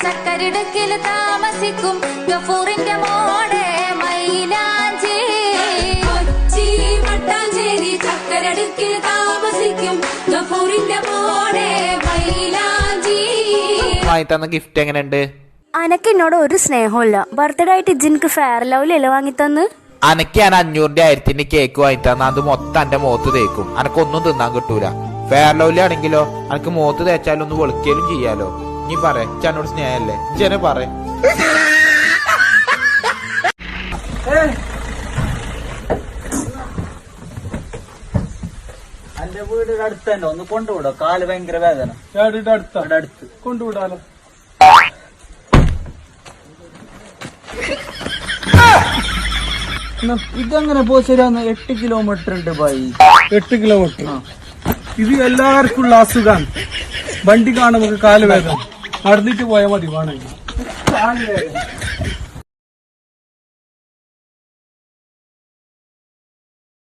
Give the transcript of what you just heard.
ചക്കരിടുക്കിൽ താമസിക്കും ഗഫൂറിന്റെ മോടെ മൈലാഞ്ചി. കൊച്ചി മട്ടാഞ്ചേരി ചക്കരടുക്കിൽ താമസിക്കും ഗഫൂറിന്റെ മോടെ മൈലാഞ്ചി. വാങ്ങിത്തന്ന ഗിഫ്റ്റ് എങ്ങനെയുണ്ട്? അനക്ക് എന്നോട് ഒരു സ്നേഹമില്ല. ബർത്ത്ഡേ ആയിട്ട് ഇജ്ജിനിക്ക് ഫെയർ ലവ്ലിയല്ലേ വാങ്ങിത്തന്ന്? അനക്ക് ഞാൻ 500 1000 കേക്ക് വാങ്ങിത്തന്ന അത് മൊത്തം എന്റെ മുഖത്ത് തേക്കും. അനക്കൊന്നും തിന്നാൻ കിട്ടൂല. ഫെയർ ലവ്ലി ആണെങ്കിലോ അനക്ക് മുഖത്ത് തേച്ചാലും ഒന്ന് വെളുക്കലും ചെയ്യാലോ. നീ പറ എന്നോട് സ്നേഹല്ലേ ജന പറ. എന്റെ വീട് അടുത്ത് തന്നെ, ഒന്ന് കൊണ്ടുവിടോ, കാല് ഭയങ്കര വേദന. അടുത്ത് കൊണ്ടുവിടാലോ. ഇതെങ്ങനെ പോച്ചരാന്ന്? 8 കിലോമീറ്റർ ഉണ്ട് ഭായി. 8 കിലോമീറ്റർ. ഇത് എല്ലാവർക്കും ഉള്ള അസുഖാണ്. വണ്ടി കാണുമ്പോൾ കാല് വേദന. നടന്നിട്ട് പോയാൽ മതി വേണമെങ്കിൽ. കാല് വേദന